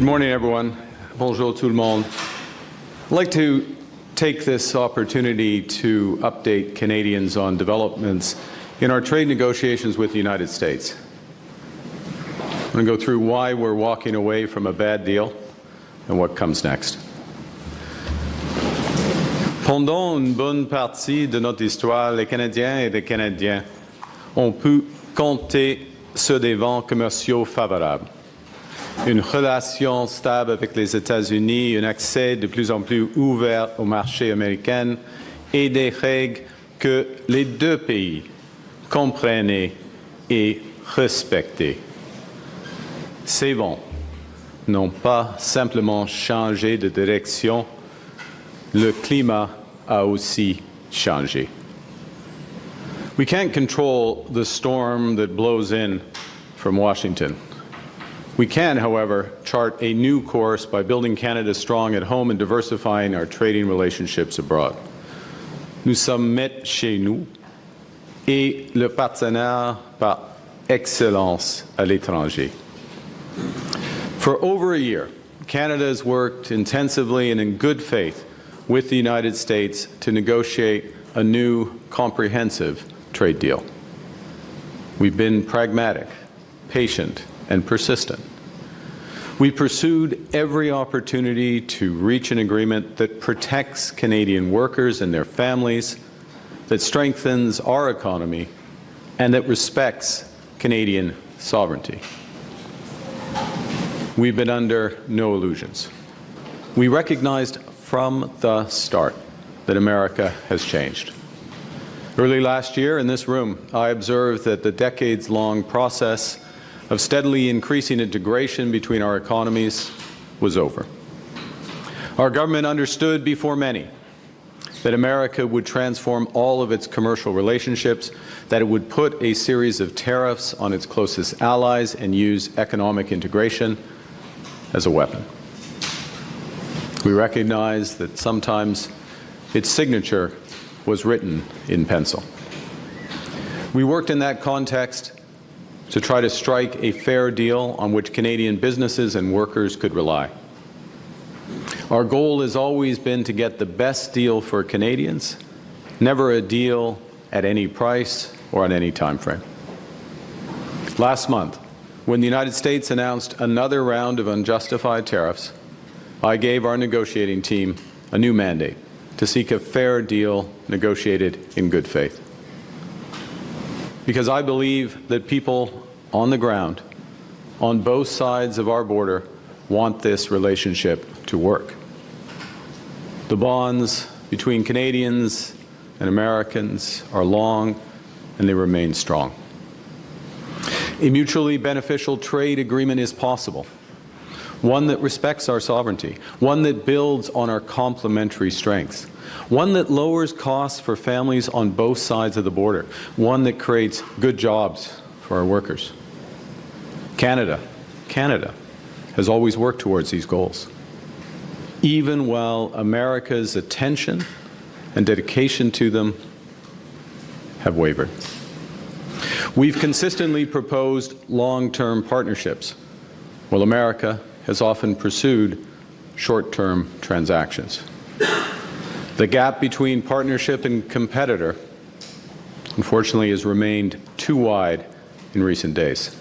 morning, everyone. Bonjour tout le monde. I'd like to take this opportunity to update Canadians on developments in our trade negotiations with the United States. I'm going to go through why we're walking away from a bad deal and what comes next. Pendant une bonne partie de notre histoire, les Canadiens et les Canadiens ont pu compter sur des vents commerciaux favorables. Une relation stable avec les États-Unis, un accès de plus en plus ouvert au marché américain et des règles que les deux pays comprenaient et respectaient. Ces vents n'ont pas simplement changé de direction, le climat a aussi changé. We can't control the storm that blows in from Washington. We can, however, chart a new course by building Canada strong at home and diversifying our trading relationships abroad. Nous sommes maîtres chez nous et le partenaire par excellence à l'étranger. For over a year, Canada has worked intensively and in good faith with the United States to negotiate a new comprehensive trade deal. We've been pragmatic, patient, and persistent. We pursued every opportunity to reach an agreement that protects Canadian workers and their families, that strengthens our economy, and that respects Canadian sovereignty. We've been under no illusions. We recognized from the start that America has changed. Early last year in this room, I observed that the decades-long process of steadily increasing integration between our economies was over. Our government understood before many that America would transform all of its commercial relationships, that it would put a series of tariffs on its closest allies and use economic integration as a weapon. We recognize that sometimes its signature was written in pencil. We worked in that context to try to strike a fair deal on which Canadian businesses and workers could rely. Our goal has always been to get the best deal for Canadians, never a deal at any price or on any time frame. Last month, when the United States announced another round of unjustified tariffs, I gave our negotiating team a new mandate to seek a fair deal negotiated in good faith. Because I believe that people on the ground, on both sides of our border, want this relationship to work. The bonds between Canadians and Americans are long, and they remain strong. A mutually beneficial trade agreement is possible, one that respects our sovereignty, one that builds on our complementary strengths, one that lowers costs for families on both sides of the border, one that creates good jobs for our workers. Canada has always worked towards these goals, even while America's attention and dedication to them have wavered. We've consistently proposed long-term partnerships, while America has often pursued short-term transactions. The gap between partnership and competitor, unfortunately, has remained too wide in recent days.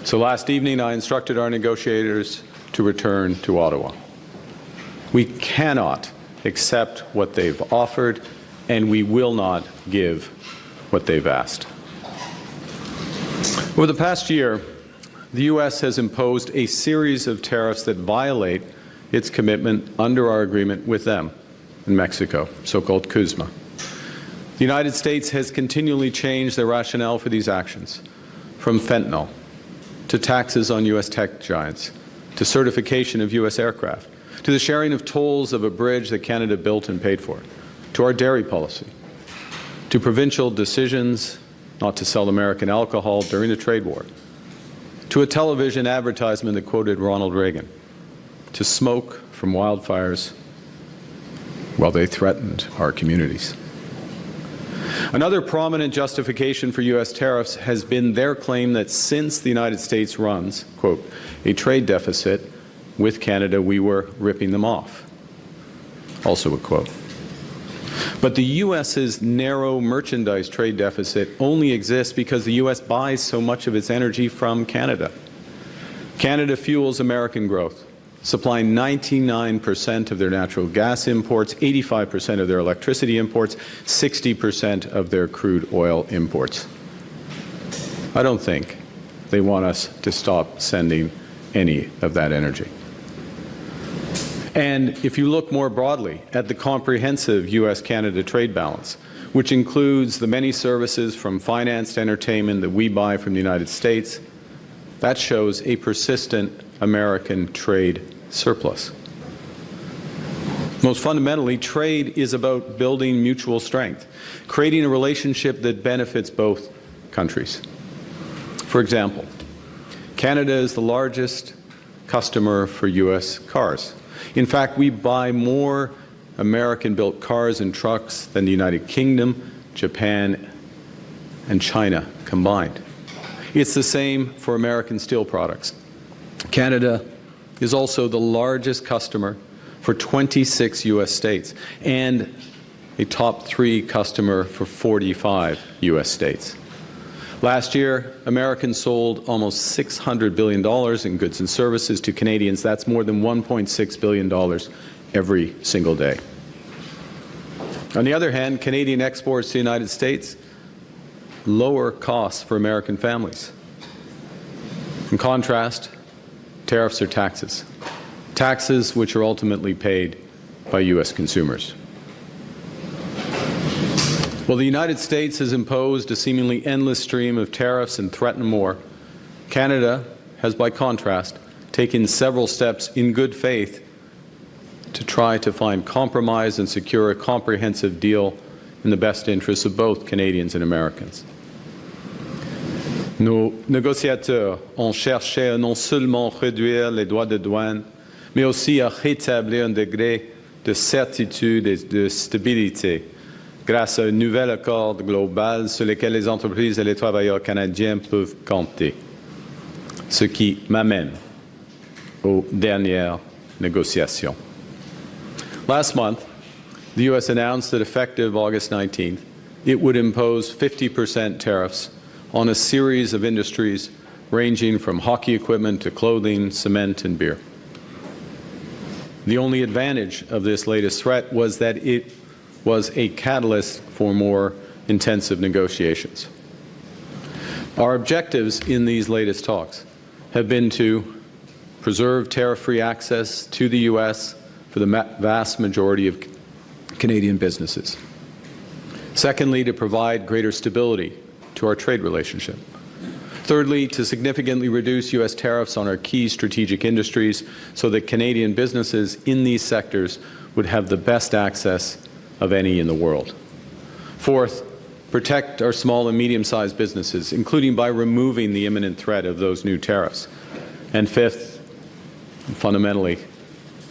So last evening, I instructed our negotiators to return to Ottawa. We cannot accept what they've offered, and we will not give what they've asked. Over the past year, the U.S. has imposed a series of tariffs that violate its commitment under our agreement with them in Mexico, so-called CUSMA. The United States has continually changed the rationale for these actions, from fentanyl to taxes on U.S. tech giants, to certification of U.S. aircraft, to the sharing of tolls of a bridge that Canada built and paid for, to our dairy policy, to provincial decisions not to sell American alcohol during the trade war, to a television advertisement that quoted Ronald Reagan, to smoke from wildfires while they threatened our communities. Another prominent justification for U.S. tariffs has been their claim that since the United States runs, quote, a trade deficit, with Canada, we were ripping them off. Also a quote. But the U.S.'s narrow merchandise trade deficit only exists because the U.S. buys so much of its energy from Canada. Canada fuels American growth, supplying 99% of their natural gas imports, 85% of their electricity imports, 60% of their crude oil imports. I don't think they want us to stop sending any of that energy. And if you look more broadly at the comprehensive U.S.-Canada trade balance, which includes the many services from finance to entertainment that we buy from the United States, that shows a persistent American trade surplus. Most fundamentally, trade is about building mutual strength, creating a relationship that benefits both countries. For example, Canada is the largest customer for U.S. cars. In fact, we buy more American-built cars and trucks than the United Kingdom, Japan, and China combined. It's the same for American steel products. Canada is also the largest customer for 26 U.S. states and a top 3 customer for 45 U.S. states. Last year, Americans sold almost $600 billion in goods and services to Canadians. That's more than $1.6 billion every single day. On the other hand, Canadian exports to the United States lower costs for American families. In contrast, tariffs are taxes. Taxes which are ultimately paid by U.S. consumers. While the United States has imposed a seemingly endless stream of tariffs and threatened more, Canada has, by contrast, taken several steps in good faith to try to find compromise and secure a comprehensive deal in the best interests of both Canadians and Americans. Nos négociateurs ont cherché à non seulement réduire les droits de douane, mais aussi à rétablir un degré de certitude et de stabilité grâce à un nouvel accord global sur lequel les entreprises et les travailleurs canadiens peuvent compter. Ce qui m'amène aux dernières négociations. Last month, the U.S. announced that effective August 19th, it would impose 50% tariffs on a series of industries ranging from hockey equipment to clothing, cement, and beer. The only advantage of this latest threat was that it was a catalyst for more intensive negotiations. Our objectives in these latest talks have been to preserve tariff-free access to the U.S. for the vast majority of Canadian businesses. Secondly, to provide greater stability to our trade relationship. Thirdly, to significantly reduce U.S. tariffs on our key strategic industries so that Canadian businesses in these sectors would have the best access of any in the world. Fourth, protect our small and medium-sized businesses, including by removing the imminent threat of those new tariffs. And fifth, fundamentally,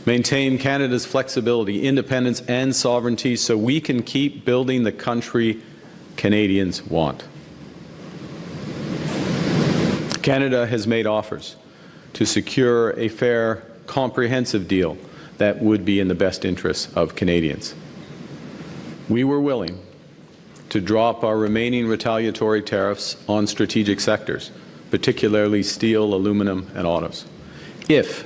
maintain Canada's flexibility, independence, and sovereignty so we can keep building the country Canadians want. Canada has made offers to secure a fair, comprehensive deal that would be in the best interests of Canadians. We were willing to drop our remaining retaliatory tariffs on strategic sectors, particularly steel, aluminum, and autos, if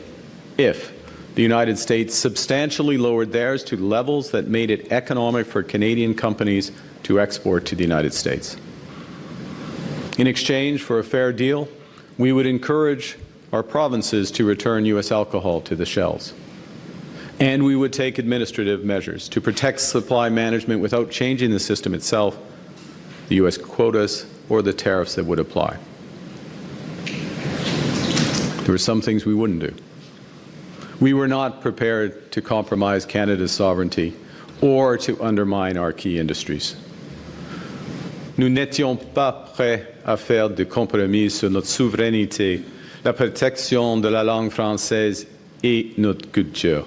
the United States substantially lowered theirs to levels that made it economic for Canadian companies to export to the United States. In exchange for a fair deal, we would encourage our provinces to return U.S. alcohol to the shelves. And we would take administrative measures to protect supply management without changing the system itself, the U.S. quotas, or the tariffs that would apply. There were some things we wouldn't do. We were not prepared to compromise Canada's sovereignty or to undermine our key industries. Nous n'étions pas prêts à faire de compromis sur notre souveraineté, la protection de la langue française et notre culture.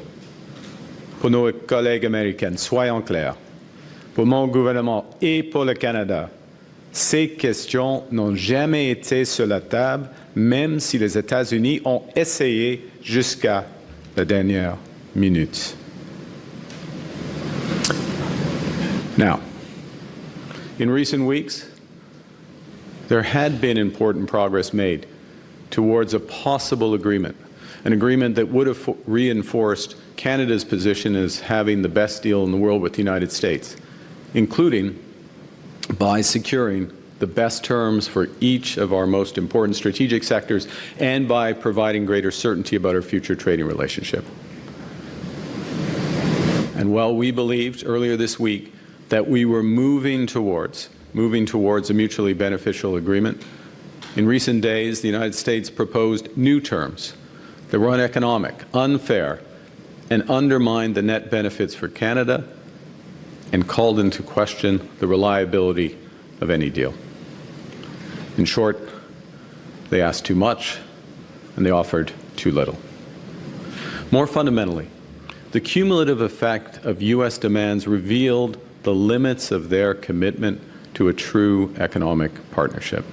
Pour nos collègues américains, soyons clairs, pour mon gouvernement et pour le Canada, ces questions n'ont jamais été sur la table, même si les États-Unis ont essayé jusqu'à la dernière minute. Now, in recent weeks, there had been important progress made towards a possible agreement, an agreement that would have reinforced Canada's position as having the best deal in the world with the United States, including by securing the best terms for each of our most important strategic sectors and by providing greater certainty about our future trading relationship. And while we believed earlier this week that we were moving towards a mutually beneficial agreement, in recent days the United States proposed new terms that were uneconomic, unfair, and undermined the net benefits for Canada and called into question the reliability of any deal. In short, they asked too much and they offered too little. More fundamentally, the cumulative effect of U.S. demands revealed the limits of their commitment to a true economic partnership.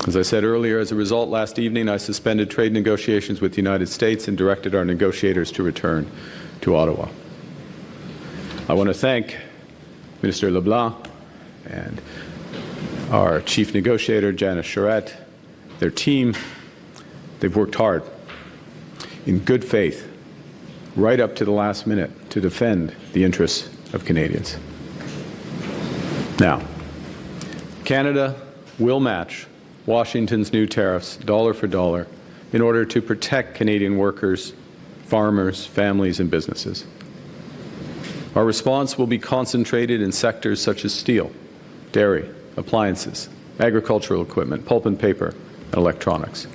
As I said earlier, as a result, last evening I suspended trade negotiations with the United States and directed our negotiators to return to Ottawa. I want to thank Minister LeBlanc and our chief negotiator, Janice Charette, their team. They've worked hard in good faith right up to the last minute to defend the interests of Canadians. Now, Canada will match Washington's new tariffs dollar for dollar in order to protect Canadian workers, farmers, families, and businesses. Our response will be concentrated in sectors such as steel, dairy, appliances, agricultural equipment, pulp and paper, and electronics.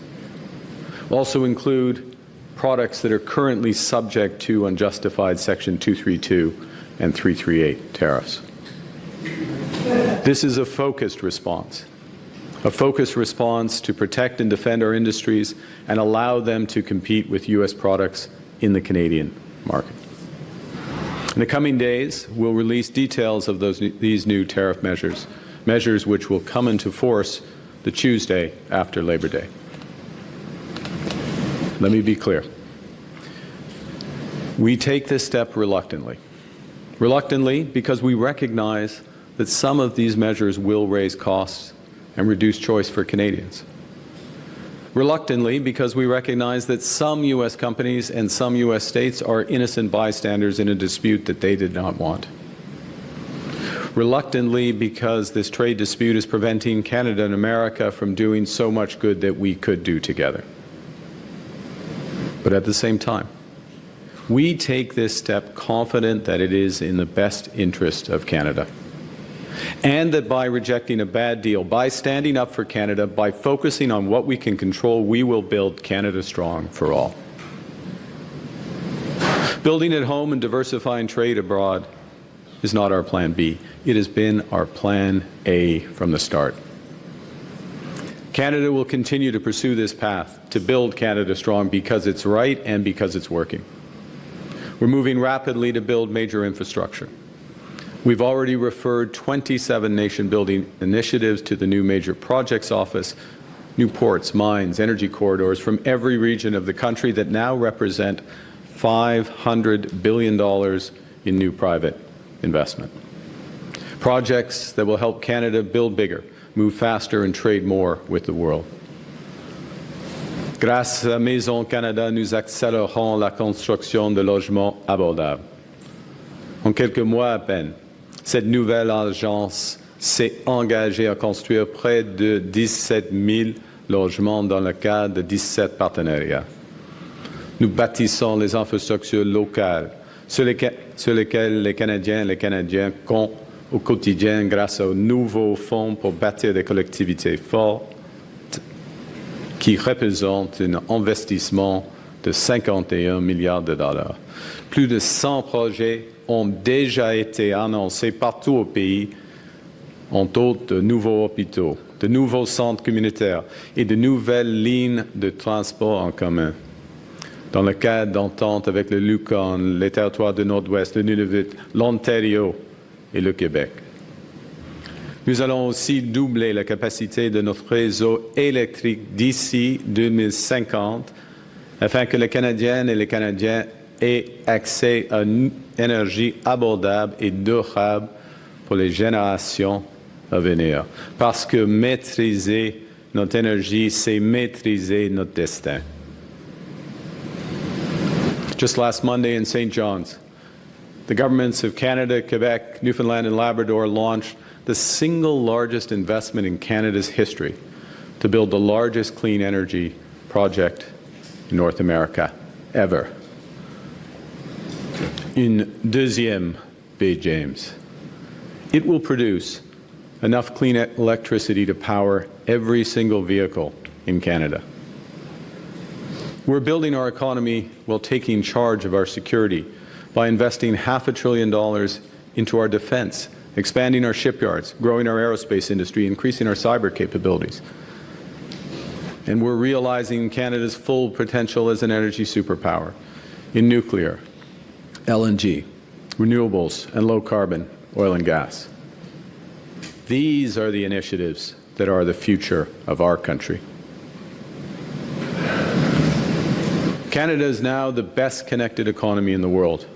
We'll also include products that are currently subject to unjustified Section 232 and 338 tariffs. This is a focused response to protect and defend our industries and allow them to compete with U.S. products in the Canadian market. In the coming days, we'll release details of these new tariff measures which will come into force the Tuesday after Labor Day. Let me be clear. We take this step reluctantly. Reluctantly because we recognize that some of these measures will raise costs and reduce choice for Canadians. Reluctantly because we recognize that some U.S. companies and some U.S. states are innocent bystanders in a dispute that they did not want. Reluctantly because this trade dispute is preventing Canada and America from doing so much good that we could do together. But at the same time, we take this step confident that it is in the best interest of Canada, and that by rejecting a bad deal, by standing up for Canada, by focusing on what we can control, we will build Canada strong for all. Building at home and diversifying trade abroad is not our plan B. It has been our plan A from the start. Canada will continue to pursue this path to build Canada strong because it's right and because it's working. We're moving rapidly to build major infrastructure. We've already referred 27 nation-building initiatives to the new Major Projects Office, new ports, mines, energy corridors from every region of the country that now represent $500 billion in new private investment. Projects that will help Canada build bigger, move faster, and trade more with the world. Grâce à Maison Canada, nous accélérons la construction de logements abordables. En quelques mois à peine, cette nouvelle agence s'est engagée à construire près de 17 000 logements dans le cadre de 17 partenariats. Nous bâtissons les infrastructures locales sur lesquelles les Canadiens et les Canadiennes comptent au quotidien grâce aux nouveaux fonds pour bâtir des collectivités fortes qui représentent un investissement de 51 milliards de dollars. Plus de 100 projets ont déjà été annoncés partout au pays, entre autres de nouveaux hôpitaux, de nouveaux centres communautaires et de nouvelles lignes de transport en commun. Dans le cadre d'entente avec le Yukon, les territoires du Nord-Ouest, le Nunavut, l'Ontario et le Québec. Nous allons aussi doubler la capacité de notre réseau électrique d'ici 2050 afin que les Canadiennes et les Canadiens aient accès à une énergie abordable et durable pour les générations à venir. Parce que maîtriser notre énergie, c'est maîtriser notre destin. Just last Monday in St. John's, the governments of Canada, Quebec, Newfoundland, and Labrador launched the single largest investment in Canada's history to build the largest clean energy project in North America ever. Une deuxième Bay James. It will produce enough clean electricity to power every single vehicle in Canada. We're building our economy while taking charge of our security by investing $500 billion into our defense, expanding our shipyards, growing our aerospace industry, increasing our cyber capabilities. And we're realizing Canada's full potential as an energy superpower in nuclear, LNG, renewables, and low-carbon oil and gas. These are the initiatives that are the future of our country. Canada is now the best connected economy in the world.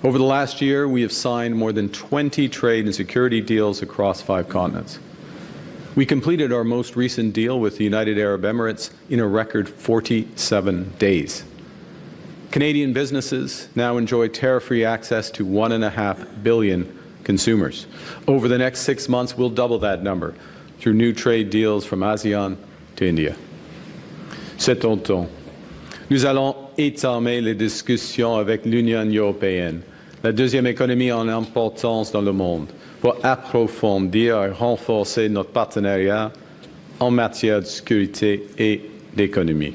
Over the last year, we have signed more than 20 trade and security deals across 5 continents. We completed our most recent deal with the United Arab Emirates in a record 47 days. Canadian businesses now enjoy tariff-free access to 1.5 billion consumers. Over the next 6 months, we'll double that number through new trade deals from ASEAN to India. Cet automne, nous allons entamer les discussions avec l'Union européenne, la deuxième économie en importance dans le monde, pour approfondir et renforcer notre partenariat en matière de sécurité et d'économie.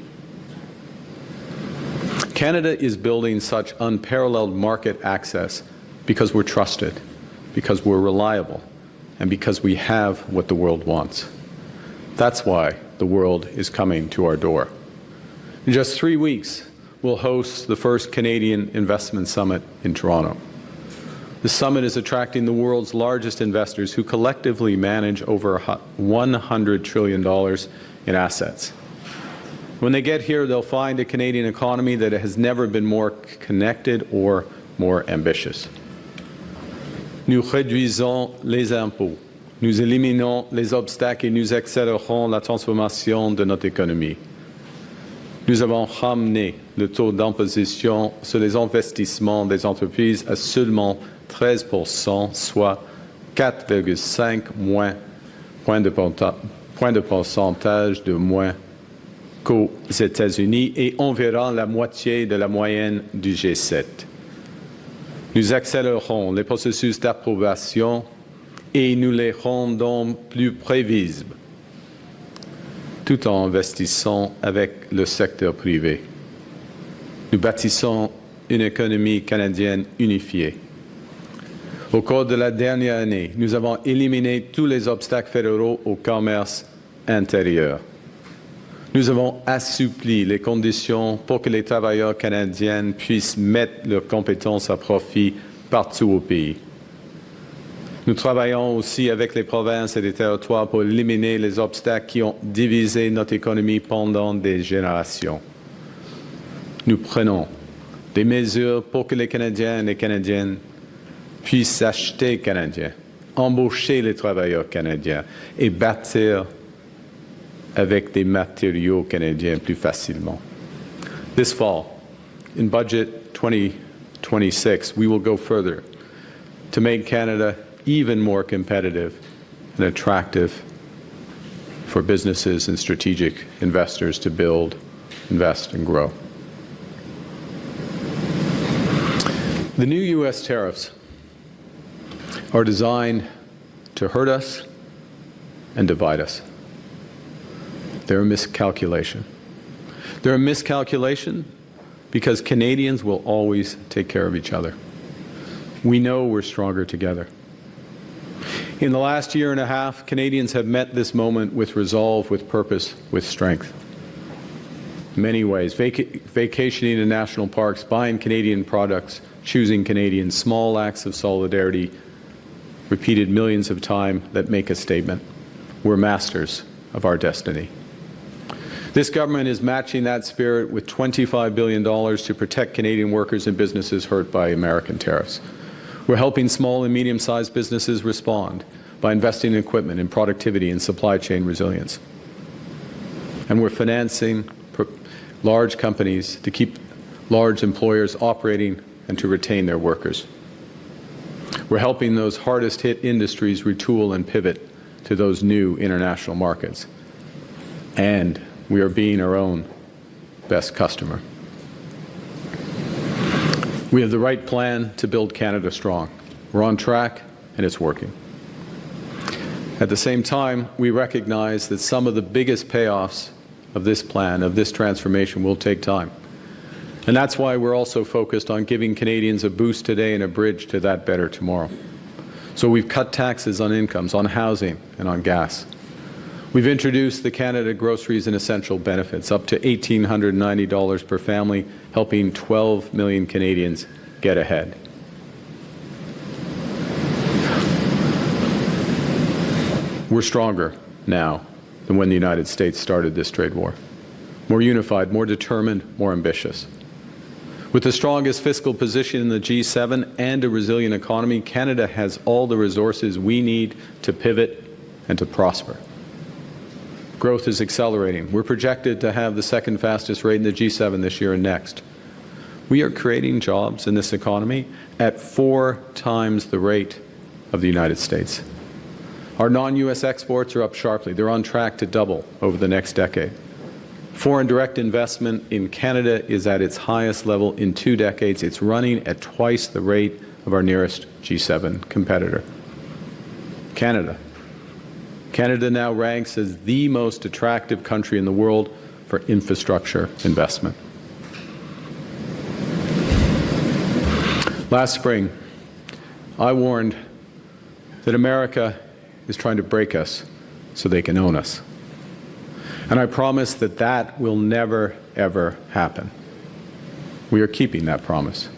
Canada is building such unparalleled market access because we're trusted, because we're reliable, and because we have what the world wants. That's why the world is coming to our door. In just 3 weeks, we'll host the first Canadian Investment Summit in Toronto. The summit is attracting the world's largest investors who collectively manage over $100 trillion in assets. When they get here, they'll find a Canadian economy that has never been more connected or more ambitious. Nous réduisons les impôts, nous éliminons les obstacles et nous accélérons la transformation de notre économie. Nous avons ramené le taux d'imposition sur les investissements des entreprises à seulement 13%, soit 4,5 points de pourcentage de moins qu'aux États-Unis et environ la moitié de la moyenne du G7. Nous accélérons les processus d'approbation et nous les rendons plus prévisibles, tout en investissant avec le secteur privé. Nous bâtissons une économie canadienne unifiée. Au cours de la dernière année, nous avons éliminé tous les obstacles fédéraux au commerce intérieur. Nous avons assoupli les conditions pour que les travailleurs canadiens puissent mettre leurs compétences à profit partout au pays. Nous travaillons aussi avec les provinces et les territoires pour éliminer les obstacles qui ont divisé notre économie pendant des générations. Nous prenons des mesures pour que les Canadiens et les Canadiennes puissent acheter canadien, embaucher les travailleurs canadiens et bâtir avec des matériaux canadiens plus facilement. This fall, in Budget 2026, we will go further to make Canada even more competitive and attractive for businesses and strategic investors to build, invest, and grow. The new U.S. tariffs are designed to hurt us and divide us. They're a miscalculation. They're a miscalculation because Canadians will always take care of each other. We know we're stronger together. In the last year and a half, Canadians have met this moment with resolve, with purpose, with strength. In many ways, vacationing in national parks, buying Canadian products, choosing Canadian, small acts of solidarity, repeated millions of times that make a statement. We're masters of our destiny. This government is matching that spirit with $25 billion to protect Canadian workers and businesses hurt by American tariffs. We're helping small and medium-sized businesses respond by investing in equipment and productivity and supply chain resilience. And we're financing large companies to keep large employers operating and to retain their workers. We're helping those hardest-hit industries retool and pivot to those new international markets. And we are being our own best customer. We have the right plan to build Canada strong. We're on track, and it's working. At the same time, we recognize that some of the biggest payoffs of this plan, of this transformation, will take time. And that's why we're also focused on giving Canadians a boost today and a bridge to that better tomorrow. So we've cut taxes on incomes, on housing, and on gas. We've introduced the Canada Groceries and Essential Benefits, up to $1,890 per family, helping 12 million Canadians get ahead. We're stronger now than when the United States started this trade war. More unified, more determined, more ambitious. With the strongest fiscal position in the G7 and a resilient economy, Canada has all the resources we need to pivot and to prosper. Growth is accelerating. We're projected to have the second fastest rate in the G7 this year and next. We are creating jobs in this economy at 4 times the rate of the United States. Our non-U.S. exports are up sharply. They're on track to double over the next decade. Foreign direct investment in Canada is at its highest level in 2 decades. It's running at twice the rate of our nearest G7 competitor. Canada now ranks as the most attractive country in the world for infrastructure investment. Last spring, I warned that America is trying to break us so they can own us. And I promise that that will never, ever happen. We are keeping that promise.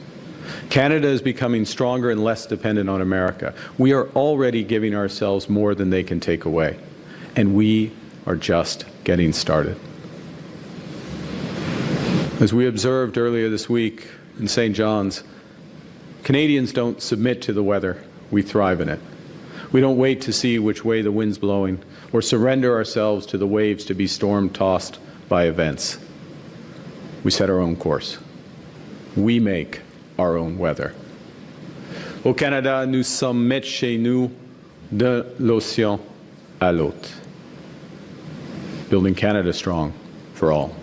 Canada is becoming stronger and less dependent on America. We are already giving ourselves more than they can take away. And we are just getting started. As we observed earlier this week in St. John's, Canadians don't submit to the weather. We thrive in it. We don't wait to see which way the wind's blowing or surrender ourselves to the waves to be storm-tossed by events. We set our own course. We make our own weather. Au Canada, nous sommes maîtres chez nous de l'océan à l'autre. Building Canada strong for all.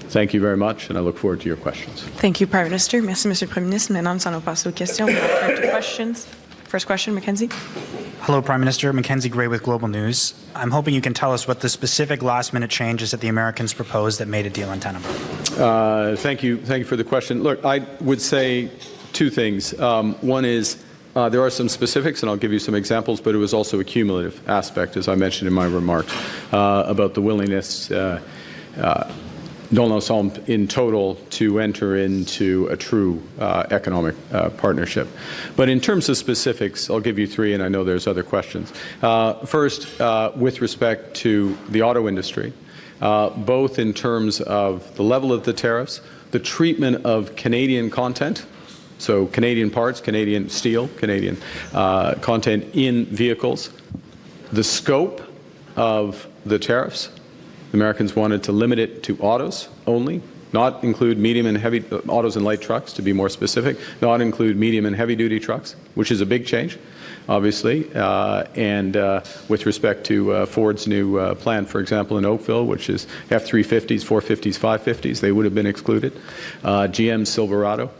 Thank you very much, and I look forward to your questions. Thank you, Prime Minister. Merci, Monsieur le Premier ministre. Maintenant, nous allons passer aux questions. To questions. First question, Mackenzie. Hello, Prime Minister. Mackenzie Gray with Global News. I'm hoping you can tell us what the specific last-minute changes that the Americans proposed that made a deal in Tenenbaum. Thank you for the question. Look, I would say 2 things. One is there are some specifics, and I'll give you some examples, but it was also a cumulative aspect, as I mentioned in my remarks, about the willingness dans l'ensemble in total to enter into a true economic partnership. But in terms of specifics, I'll give you 3, and I know there's other questions. First, with respect to the auto industry, both in terms of the level of the tariffs, the treatment of Canadian content, so Canadian parts, Canadian steel, Canadian content in vehicles, the scope of the tariffs. The Americans wanted to limit it to autos only, not include medium and heavy autos and light trucks, to be more specific, not include medium and heavy-duty trucks, which is a big change, obviously. And with respect to Ford's new plant, for example, in Oakville, which is F-350s, 450s, 550s, they would have been excluded. GM's Silverado,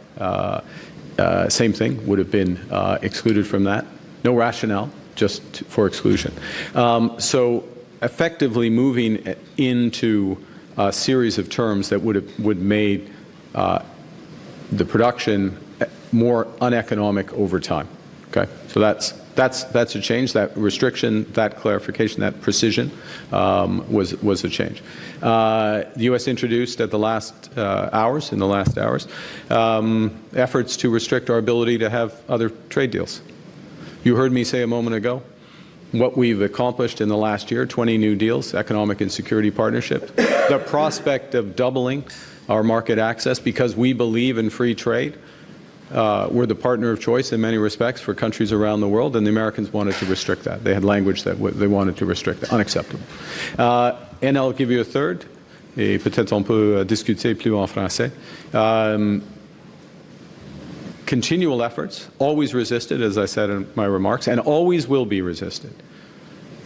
same thing, would have been excluded from that. No rationale, just for exclusion. So effectively moving into a series of terms that would made the production more uneconomic over time. Okay, so that's a change. That restriction, that clarification, that precision was a change. The U.S. introduced at the last hours, efforts to restrict our ability to have other trade deals. You heard me say a moment ago what we've accomplished in the last year, 20 new deals, economic and security partnership, the prospect of doubling our market access because we believe in free trade. We're the partner of choice in many respects for countries around the world, and the Americans wanted to restrict that. They had language that they wanted to restrict that. Unacceptable. And I'll give you a third, et peut-être on peut discuter plus en français. Continual efforts, always resisted, as I said in my remarks, and always will be resisted.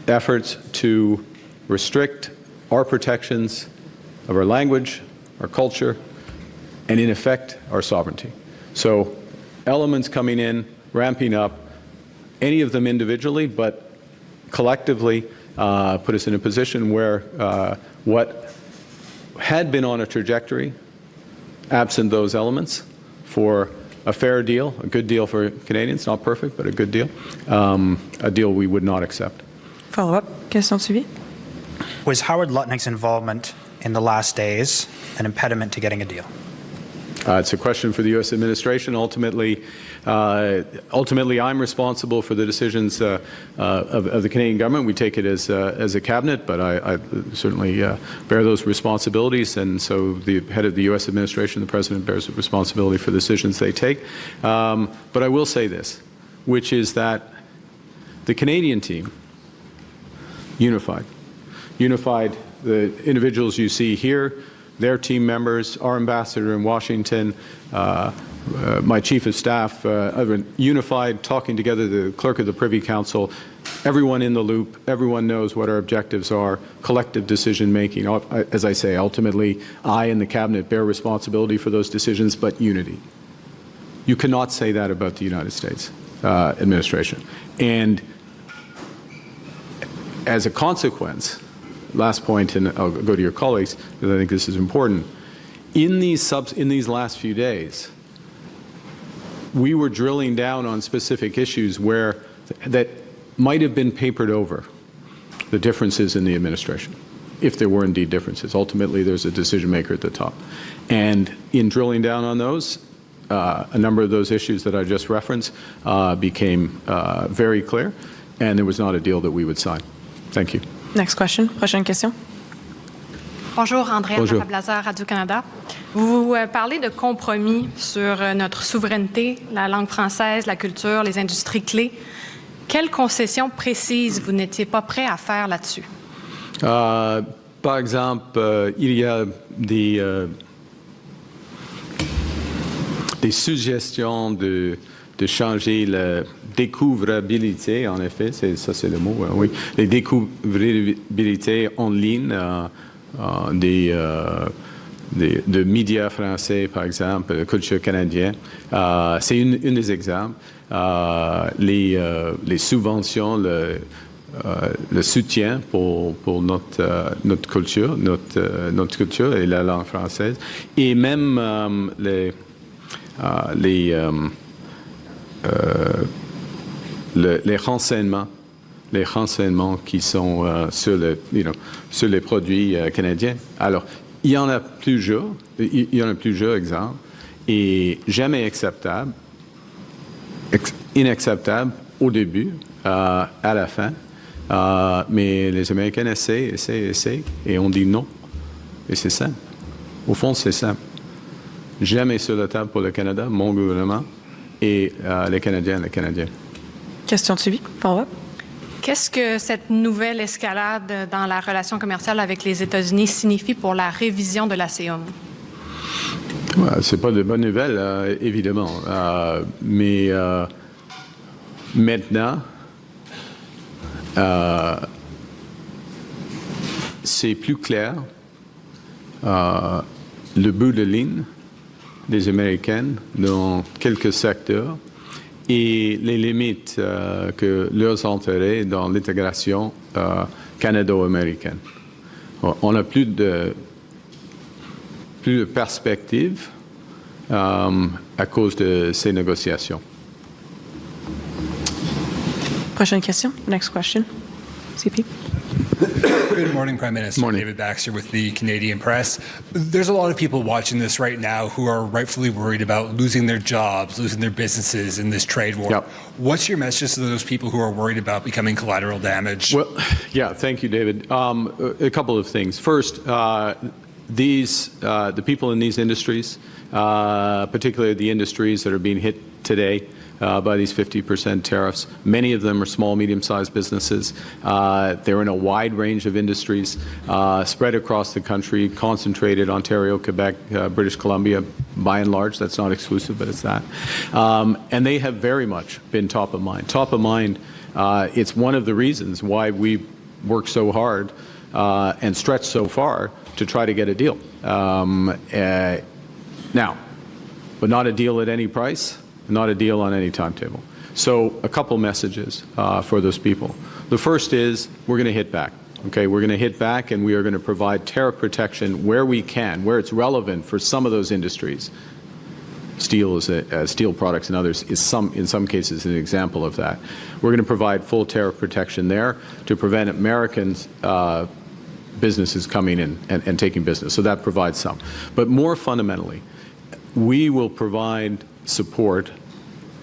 Efforts to restrict our protections of our language, our culture, and in effect, our sovereignty. So elements coming in, ramping up, any of them individually, but collectively put us in a position where what had been on a trajectory, absent those elements, for a fair deal, a good deal for Canadians, not perfect, but a good deal, a deal we would not accept. Follow-up. Question suivie. Was Howard Lutnick's involvement in the last days an impediment to getting a deal? It's a question for the U.S. administration. Ultimately, I'm responsible for the decisions of the Canadian government. We take it as a cabinet, but I certainly bear those responsibilities, and so the head of the U.S. administration, the president, bears responsibility for the decisions they take. But I will say this, which is that the Canadian team, unified, the individuals you see here, their team members, our ambassador in Washington, my chief of staff, unified, talking together, the clerk of the Privy Council, everyone in the loop, everyone knows what our objectives are, collective decision making. As I say, ultimately, I and the cabinet bear responsibility for those decisions, but unity. You cannot say that about the United States administration. And as a consequence, last point, and I'll go to your colleagues, because I think this is important. In these last few days, we were drilling down on specific issues that might have been papered over, the differences in the administration, if there were indeed differences. Ultimately, there's a decision maker at the top. And in drilling down on those, a number of those issues that I just referenced became very clear, and there was not a deal that we would sign. Thank you. Next question. Prochaine question. Bonjour, Andréa Blazer, Radio-Canada. Vous parlez de compromis sur notre souveraineté, la langue française, la culture, les industries clés. Quelles concessions précises vous n'étiez pas prêt à faire là-dessus? Par exemple, il y a des suggestions de changer la découvrabilité, en effet, ça c'est le mot, oui, les découvrabilités en ligne de médias français, par exemple, de culture canadienne. C'est une des exemples. Les subventions, le soutien pour notre culture, notre culture et la langue française, et même les renseignements qui sont sur les produits canadiens. Alors, il y en a plusieurs exemples, et jamais acceptable, inacceptable au début, à la fin. Mais les Américains essaient, et on dit non. Et c'est simple. Au fond, c'est simple. Jamais sur la table pour le Canada, mon gouvernement, et les Canadiens et les Canadiennes. Question suivie. Follow-up. Qu'est-ce que cette nouvelle escalade dans la relation commerciale avec les États-Unis signifie pour la révision de la CEUM? C'est pas de bonnes nouvelles, évidemment. Mais maintenant, c'est plus clair. Le bout de ligne des Américaines dans quelques secteurs et les limites que leurs intérêts dans l'intégration canado-américaine. On n'a plus de perspective à cause de ces négociations. Prochaine question. Next question. CP. Good morning, Prime Minister. Morning. David Baxter with the Canadian Press. There's a lot of people watching this right now who are rightfully worried about losing their jobs, losing their businesses in this trade war. Yep. What's your message to those people who are worried about becoming collateral damage? Well, yeah, thank you, David. A couple of things. First, the people in these industries, particularly the industries that are being hit today by these 50% tariffs. Many of them are small, medium-sized businesses. They're in a wide range of industries, spread across the country, concentrated Ontario, Quebec, British Columbia, by and large. That's not exclusive, but it's that. And they have very much been top of mind. Top of mind, it's one of the reasons why we work so hard and stretch so far to try to get a deal. Now, but not a deal at any price, not a deal on any timetable. So a couple messages for those people. The first is we're going to hit back. Okay, we're going to hit back and we are going to provide tariff protection where we can, where it's relevant for some of those industries. Steel steel products and others is in some cases an example of that. We're going to provide full tariff protection there to prevent Americans businesses coming in and taking business. So that provides some. But more fundamentally, we will provide support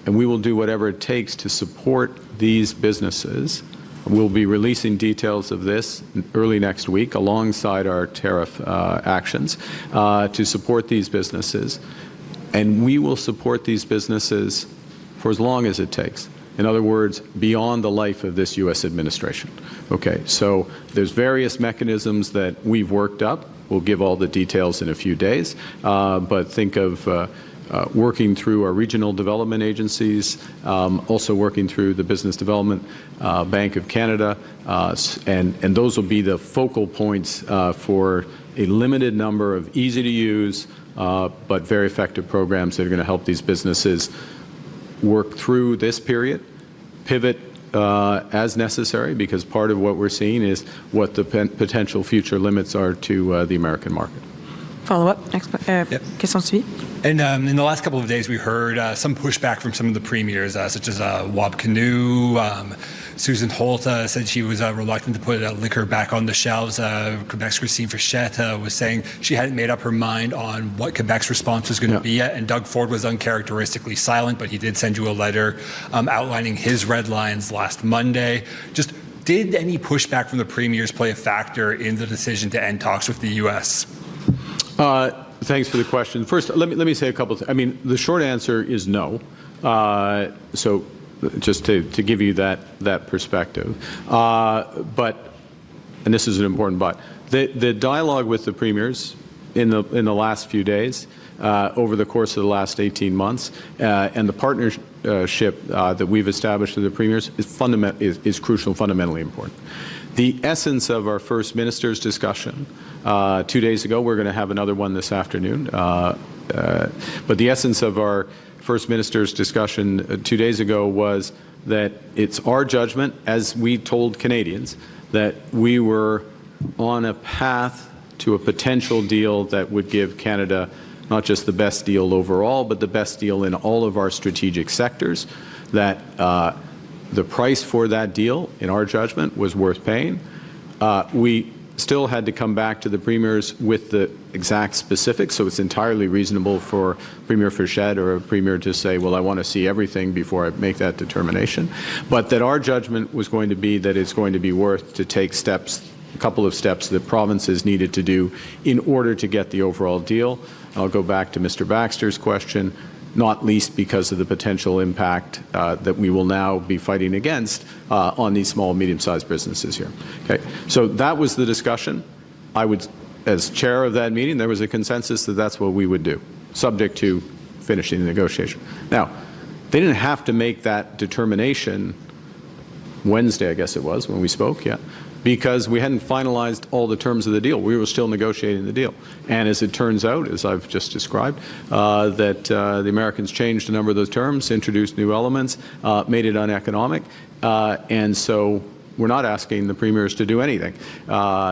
and we will do whatever it takes to support these businesses. We'll be releasing details of this early next week alongside our tariff actions to support these businesses. And we will support these businesses for as long as it takes. In other words, beyond the life of this U.S. administration. Okay, so there's various mechanisms that we've worked up. We'll give all the details in a few days, but think of working through our regional development agencies, also working through the Business Development Bank of Canada, and those will be the focal points for a limited number of easy-to-use but very effective programs that are going to help these businesses work through this period, pivot as necessary, because part of what we're seeing is what the potential future limits are to the American market. Follow-up. Next question suivie. And in the last couple of days, we heard some pushback from some of the premiers, such as Wab Kinew. Susan Holt said she was reluctant to put liquor back on the shelves. Quebec's Christine Fichette was saying she hadn't made up her mind on what Quebec's response was going to be yet. And Doug Ford was uncharacteristically silent, but he did send you a letter outlining his red lines last Monday. Just did any pushback from the premiers play a factor in the decision to end talks with the U.S.? Thanks for the question. First, let me say a couple of things. I mean, the short answer is no. So just to give you that perspective. But, and this is an important but, the dialogue with the premiers in the last few days, over the course of the last 18 months, and the partnership that we've established with the premiers is crucial, fundamentally important. The essence of our First Minister's discussion 2 days ago, we're going to have another one this afternoon, but the essence of our First Minister's discussion 2 days ago was that it's our judgment, as we told Canadians, that we were on a path to a potential deal that would give Canada not just the best deal overall, but the best deal in all of our strategic sectors, that the price for that deal, in our judgment, was worth paying. We still had to come back to the premiers with the exact specifics, so it's entirely reasonable for Premier Fichette or a premier to say, well, I want to see everything before I make that determination. But that our judgment was going to be that it's going to be worth to take steps, a couple of steps that provinces needed to do in order to get the overall deal. I'll go back to Mr. Baxter's question, not least because of the potential impact that we will now be fighting against on these small, medium-sized businesses here. Okay, so that was the discussion. I would, as chair of that meeting, there was a consensus that that's what we would do, subject to finishing the negotiation. Now, they didn't have to make that determination Wednesday, I guess it was, when we spoke, because we hadn't finalized all the terms of the deal. We were still negotiating the deal. And as it turns out, as I've just described, that the Americans changed a number of those terms, introduced new elements, made it uneconomic. And so we're not asking the premiers to do anything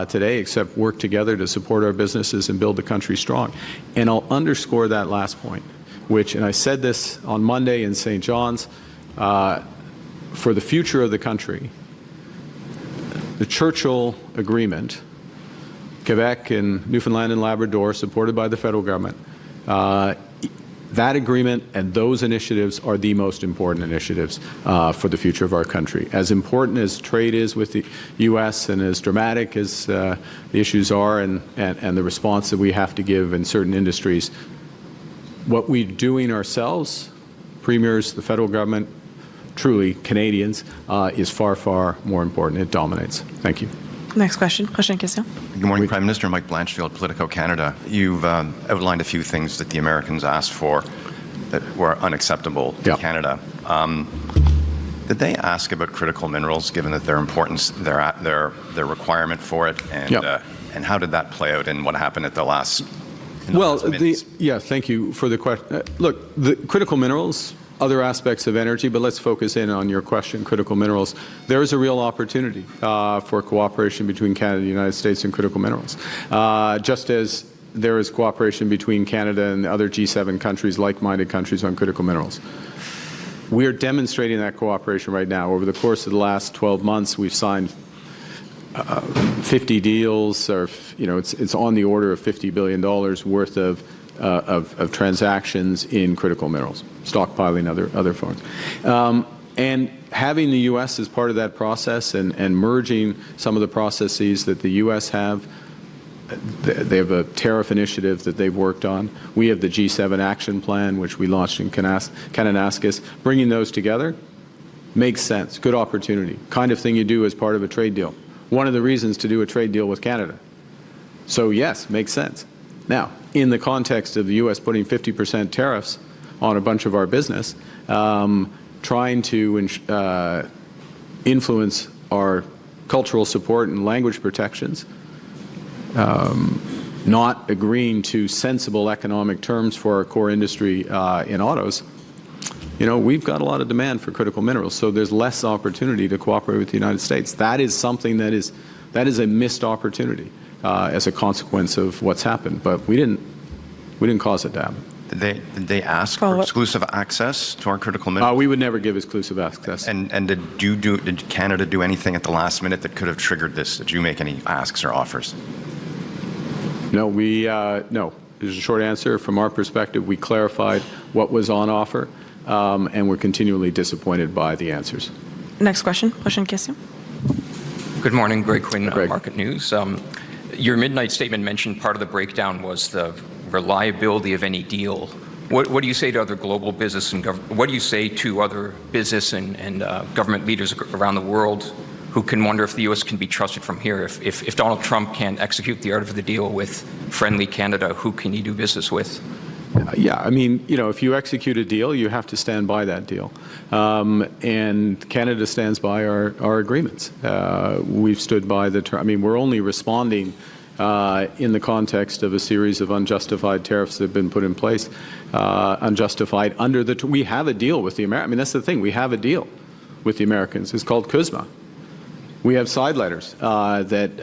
today except work together to support our businesses and build the country strong. And I'll underscore that last point, which, and I said this on Monday in St. John's, for the future of the country, the Churchill Agreement, Quebec and Newfoundland and Labrador, supported by the federal government, that agreement and those initiatives are the most important initiatives for the future of our country. As important as trade is with the U.S. and as dramatic as the issues are and the response that we have to give in certain industries, what we're doing ourselves, premiers, the federal government, truly Canadians, is far, far more important. It dominates. Thank you. Next question. Prochaine question. Good morning, Prime Minister. Mike Blanchfield, Politico Canada. You've outlined a few things that the Americans asked for that were unacceptable to Canada. Did they ask about critical minerals, given that their importance, their requirement for it, and how did that play out, and what happened at the last? Thank you for the question. Look, the critical minerals, other aspects of energy, but let's focus in on your question, critical minerals. There is a real opportunity for cooperation between Canada and the United States in critical minerals, just as there is cooperation between Canada and other G7 countries, like-minded countries, on critical minerals. We are demonstrating that cooperation right now. Over the course of the last 12 months, we've signed 50 deals, or it's on the order of $50 billion worth of transactions in critical minerals, stockpiling, other forms. And having the U.S. as part of that process and merging some of the processes that the U.S. have, they have a tariff initiative that they've worked on. We have the G7 action plan, which we launched in Kananaskis. Bringing those together makes sense, good opportunity, kind of thing you do as part of a trade deal. One of the reasons to do a trade deal with Canada. So yes, makes sense. Now, in the context of the U.S. putting 50% tariffs on a bunch of our business, trying to influence our cultural support and language protections, not agreeing to sensible economic terms for our core industry in autos, we've got a lot of demand for critical minerals, so there's less opportunity to cooperate with the United States. That is something that is a missed opportunity as a consequence of what's happened, but we didn't cause it to happen. Did they ask for exclusive access to our critical minerals? We would never give exclusive access. And did Canada do anything at the last minute that could have triggered this? Did you make any asks or offers? No, no. There's a short answer. From our perspective, we clarified what was on offer, and we're continually disappointed by the answers. Next question. Prochaine question. Good morning, Greg Quinn, Market News. Your midnight statement mentioned part of the breakdown was the reliability of any deal. What do you say to other global business and what do you say to other business and government leaders around the world who can wonder if the U.S. can be trusted from here? If Donald Trump can't execute the art of the deal with friendly Canada, who can he do business with? Yeah, I mean, if you execute a deal, you have to stand by that deal. And Canada stands by our agreements. We've stood by the term. I mean, we're only responding in the context of a series of unjustified tariffs that have been put in place, unjustified under the. We have a deal with the Americans. I mean, that's the thing. We have a deal with the Americans. It's called CUSMA. We have side letters that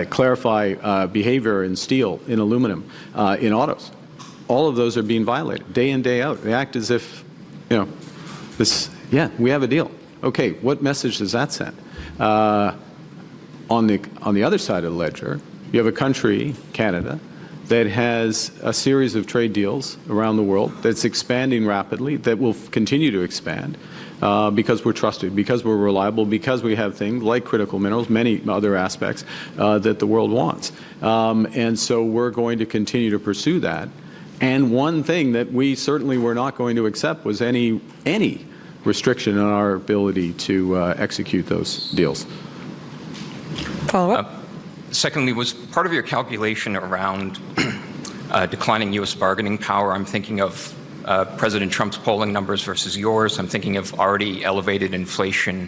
clarify behavior in steel, in aluminum, in autos. All of those are being violated day in, day out. They act as if, we have a deal. Okay, what message does that send? On the other side of the ledger, you have a country, Canada, that has a series of trade deals around the world that's expanding rapidly, that will continue to expand because we're trusted, because we're reliable, because we have things like critical minerals, many other aspects that the world wants. And so we're going to continue to pursue that. And one thing that we certainly were not going to accept was any restriction on our ability to execute those deals. Follow-up. Secondly, was part of your calculation around declining U.S. bargaining power? I'm thinking of President Trump's polling numbers versus yours. I'm thinking of already elevated inflation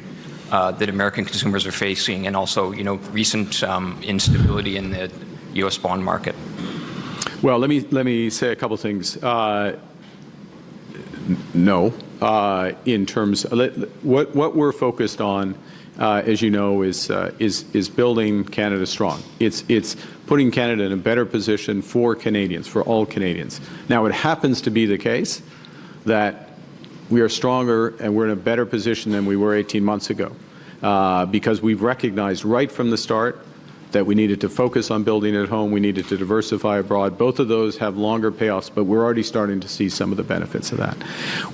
that American consumers are facing, and also, recent instability in the U.S. bond market. Well, let me say a couple things. No, in terms what we're focused on, as you know, is building Canada strong. It's putting Canada in a better position for Canadians, for all Canadians. Now, it happens to be the case that we are stronger and we're in a better position than we were 18 months ago. because we've recognized right from the start that we needed to focus on building at home, we needed to diversify abroad. Both of those have longer payoffs, but we're already starting to see some of the benefits of that.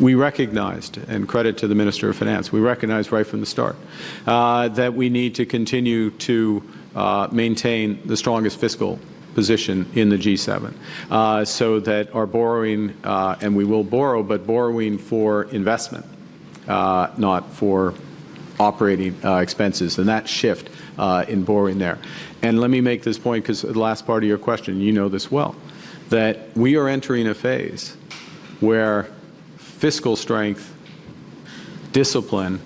We recognized, and credit to the Minister of Finance, we recognized right from the start that we need to continue to maintain the strongest fiscal position in the G7 so that our borrowing, and we will borrow, but borrowing for investment, not for operating expenses, and that shift in borrowing there. And let me make this point, because the last part of your question, you know this well, that we are entering a phase where fiscal strength, discipline,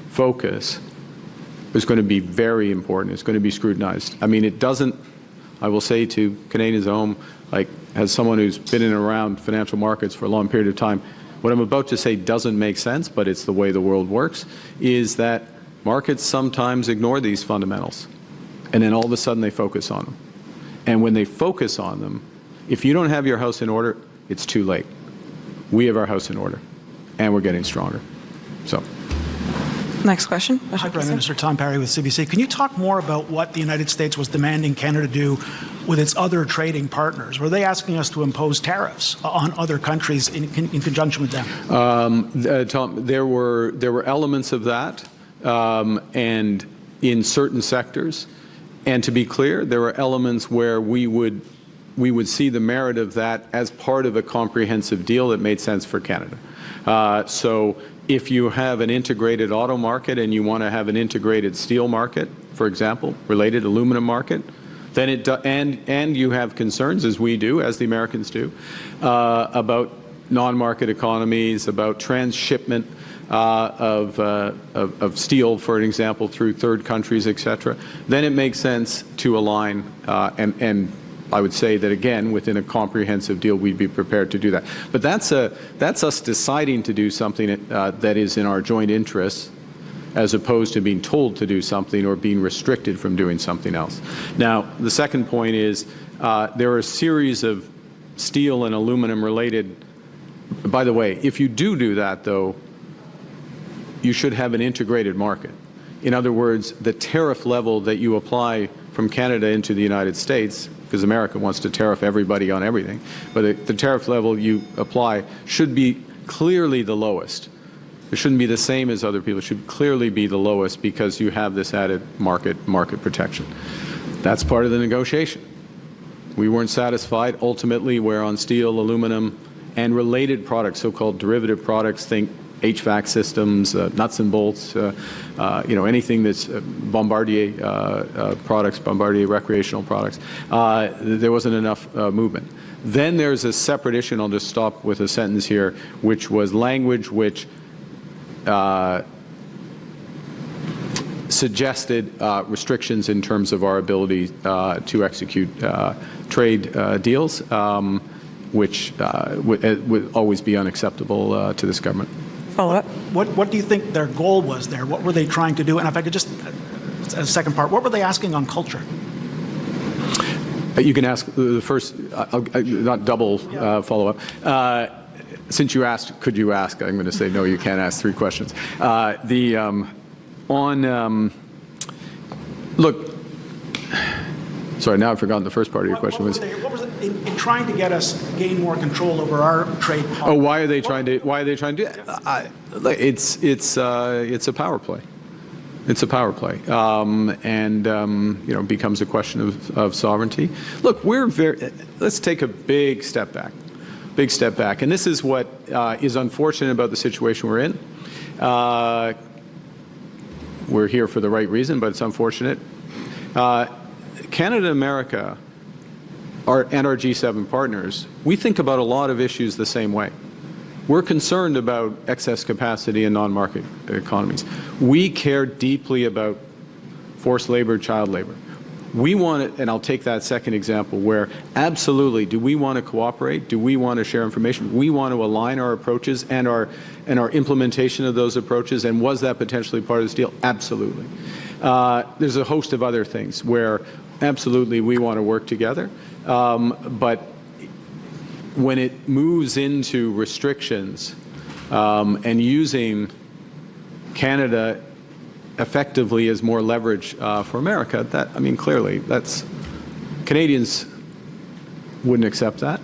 focus is going to be very important. It's going to be scrutinized. I mean, it doesn't, I will say to Canadians at home, like as someone who's been in and around financial markets for a long period of time, what I'm about to say doesn't make sense, but it's the way the world works, is that markets sometimes ignore these fundamentals, and then all of a sudden they focus on them. And when they focus on them, if you don't have your house in order, it's too late. We have our house in order, and we're getting stronger. So. Next question. Hi, Prime Minister. Tom Parry with CBC. Can you talk more about what the United States was demanding Canada do with its other trading partners? Were they asking us to impose tariffs on other countries in conjunction with them? Tom, there were elements of that, and in certain sectors. And to be clear, there were elements where we would see the merit of that as part of a comprehensive deal that made sense for Canada. So if you have an integrated auto market and you want to have an integrated steel market, for example, related aluminum market, then and you have concerns, as we do, as the Americans do, about non-market economies, about transshipment of steel, for an example, through third countries, et cetera, then it makes sense to align and I would say that, again, within a comprehensive deal, we'd be prepared to do that. But that's us deciding to do something that is in our joint interests, as opposed to being told to do something or being restricted from doing something else. Now, the second point is there are a series of steel and aluminum related. By the way, if you do that, though, you should have an integrated market. In other words, the tariff level that you apply from Canada into the United States, because America wants to tariff everybody on everything, but the tariff level you apply should be clearly the lowest. It shouldn't be the same as other people. It should clearly be the lowest because you have this added market protection. That's part of the negotiation. We weren't satisfied. Ultimately, we're on steel, aluminum, and related products, so-called derivative products. Think HVAC systems, nuts and bolts, anything that's Bombardier products, Bombardier recreational products. There wasn't enough movement. Then there's a separate issue, and I'll just stop with a sentence here, which was language which suggested restrictions in terms of our ability to execute trade deals, which would always be unacceptable to this government. Follow-up. What do you think their goal was there? What were they trying to do? And if I could just, a second part, what were they asking on culture? You can ask the first, not double follow-up. Since you asked, could you ask? I'm going to say, no, you can't ask 3 questions. Look, sorry, now I've forgotten the first part of your question. What was it in trying to get us gain more control over our trade policy? Oh, why are they trying to do that? It's a power play. It's a power play, and becomes a question of sovereignty. Look, let's take a big step back. And this is what is unfortunate about the situation we're in. We're here for the right reason, but it's unfortunate. Canada and America and our G7 partners, we think about a lot of issues the same way. We're concerned about excess capacity in non-market economies. We care deeply about forced labor, child labor. We want it, and I'll take that second example where absolutely, do we want to cooperate? Do we want to share information? We want to align our approaches and our implementation of those approaches, and was that potentially part of this deal? Absolutely. There's a host of other things where absolutely we want to work together, but when it moves into restrictions and using Canada effectively as more leverage for America, clearly, Canadians wouldn't accept that.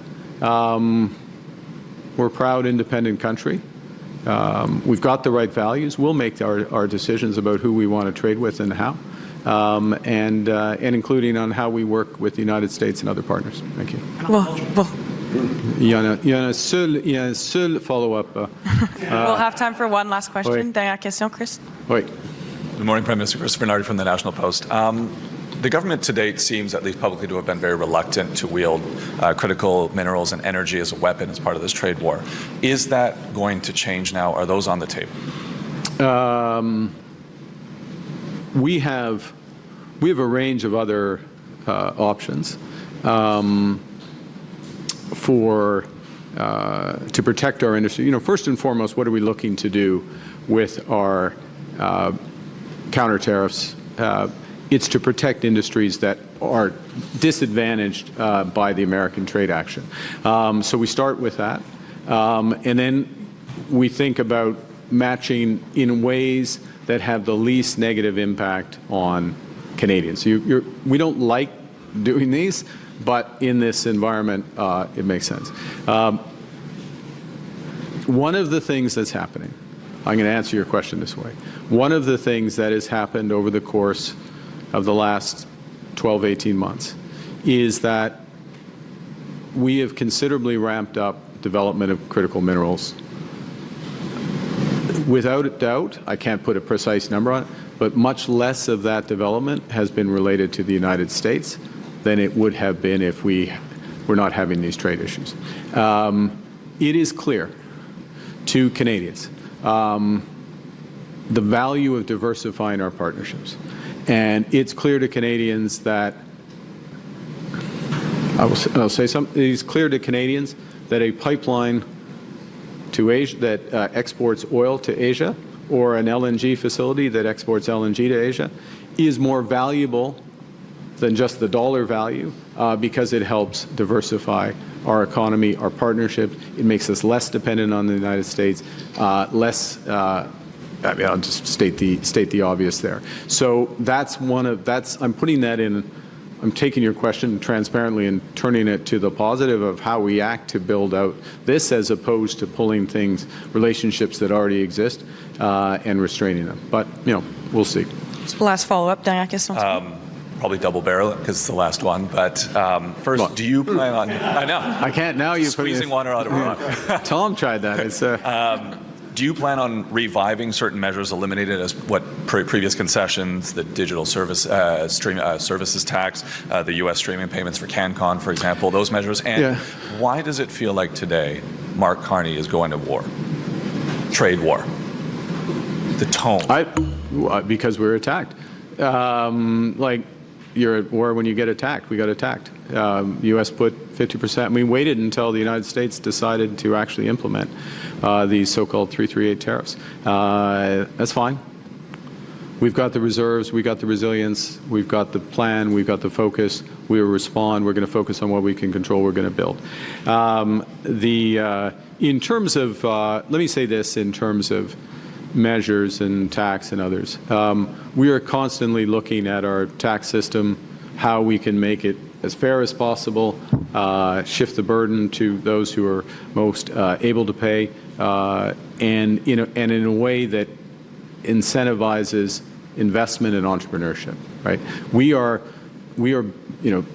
We're a proud, independent country. We've got the right values. We'll make our decisions about who we want to trade with and how, and including on how we work with the United States and other partners. Thank you. Il y a un seul follow-up. We'll have time for one last question. Oui. Dernière question, Chris. Oui. Good morning, Prime Minister. Christopher Nardi from the National Post. The government to date seems, at least publicly, to have been very reluctant to wield critical minerals and energy as a weapon as part of this trade war. Is that going to change now? Are those on the table? We have a range of other options to protect our industry. You know, first and foremost, what are we looking to do with our counter tariffs? It's to protect industries that are disadvantaged by the American trade action. So we start with that. And then we think about matching in ways that have the least negative impact on Canadians. We don't like doing these, but in this environment, it makes sense. One of the things that's happening, I'm going to answer your question this way. One of the things that has happened over the course of the last 12, 18 months is that we have considerably ramped up development of critical minerals. Without a doubt, I can't put a precise number on it, but much less of that development has been related to the United States than it would have been if we were not having these trade issues. It is clear to Canadians the value of diversifying our partnerships. And it's clear to Canadians that, I'll say something, it's clear to Canadians that a pipeline to Asia that exports oil to Asia, or an LNG facility that exports LNG to Asia, is more valuable than just the dollar value because it helps diversify our economy, our partnership. It makes us less dependent on the United States, I'll just state the obvious there. So I'm putting that in. I'm taking your question transparently and turning it to the positive of how we act to build out this, as opposed to pulling relationships that already exist, and restraining them. But we'll see. Last follow-up. Dernière question. Probably double barrel it because it's the last one. But first, do you plan on? I know. I can't now. You're squeezing water out of a rock. Tom tried that. It's. Do you plan on reviving certain measures eliminated as what previous concessions, the digital services tax, the U.S. streaming payments for CanCon, for example, those measures? And why does it feel like today Mark Carney is going to war, trade war? The tone. Because we were attacked. You're at war when you get attacked. We got attacked. U.S. put 50%. We waited until the United States decided to actually implement these so-called 338 tariffs. That's fine. We've got the reserves. We've got the resilience. We've got the plan. We've got the focus. We will respond. We're going to focus on what we can control. We're going to build. In terms of, let me say this, in terms of measures and tax and others. We are constantly looking at our tax system, how we can make it as fair as possible, shift the burden to those who are most able to pay, and in a way that incentivizes investment and entrepreneurship. Right? We are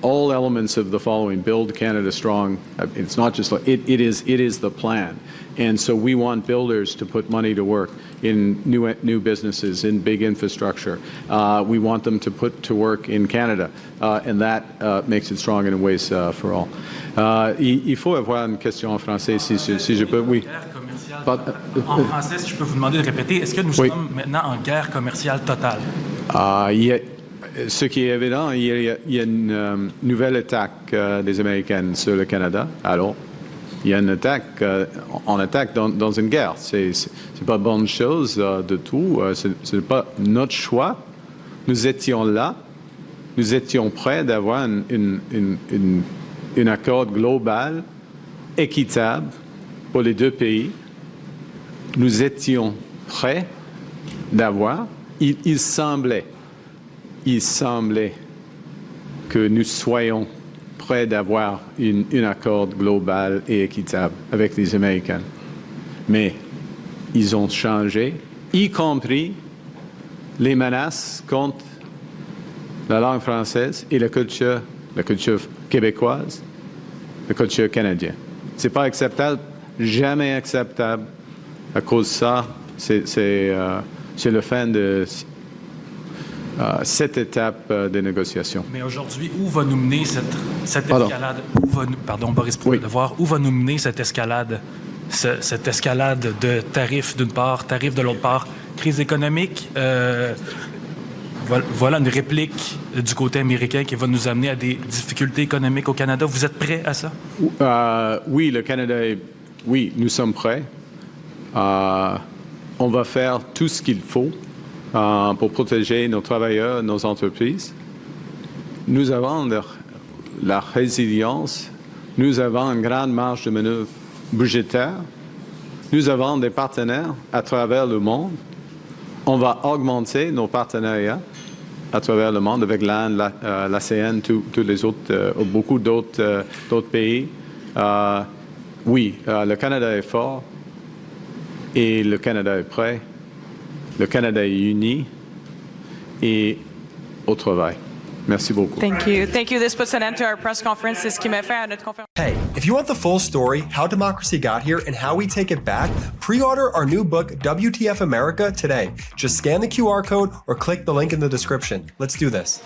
all elements of the following: build Canada strong. It's not just it is the plan. And so we want builders to put money to work in new businesses, in big infrastructure. We want them to put to work in Canada, and that makes it strong in ways for all. Il faut avoir une question en français si je peux. Oui. En français, si je peux vous demander de répéter, est-ce que nous sommes maintenant en guerre commerciale totale? Ce qui est évident, il y a une nouvelle attaque des Américains sur le Canada. Alors, il y a une attaque, on attaque dans une guerre. C'est pas bonne chose de tout. Ce n'est pas notre choix. Nous étions là. Nous étions prêts d'avoir un accord global, équitable pour les deux pays. Nous étions prêts d'avoir. il semblait que nous soyons près d'avoir un accord global et équitable avec les Américains. Mais ils ont changé, y compris les menaces contre la langue française et la culture québécoise, la culture canadienne. C'est pas acceptable, jamais acceptable. À cause de ça, c'est la fin de cette étape de négociation. Mais aujourd'hui, où va nous mener cette escalade? Boris, pour le devoir, où va nous mener cette escalade de tarifs d'une part, tarifs de l'autre part, crise économique? Voilà une réplique du côté américain qui va nous amener à des difficultés économiques au Canada. Vous êtes prêts à ça? Oui, le Canada oui, nous sommes prêts. On va faire tout ce qu'il faut pour protéger nos travailleurs, nos entreprises. Nous avons la résilience, nous avons une grande marge de manœuvre budgétaire, nous avons des partenaires à travers le monde. On va augmenter nos partenariats à travers le monde avec l'Inde, l'ASEAN, tous les autres, beaucoup d'autres pays. Oui, le Canada est fort et le Canada est prêt. Le Canada est uni et au travail. Merci beaucoup. Thank you. Thank you. This puts an end to our press conference. C'est ce qui met fin à notre conférence. Hey, if you want the full story, how democracy got here and how we take it back, pre-order our new book, WTF America, today. Just scan the QR code or click the link in the description. Let's do this.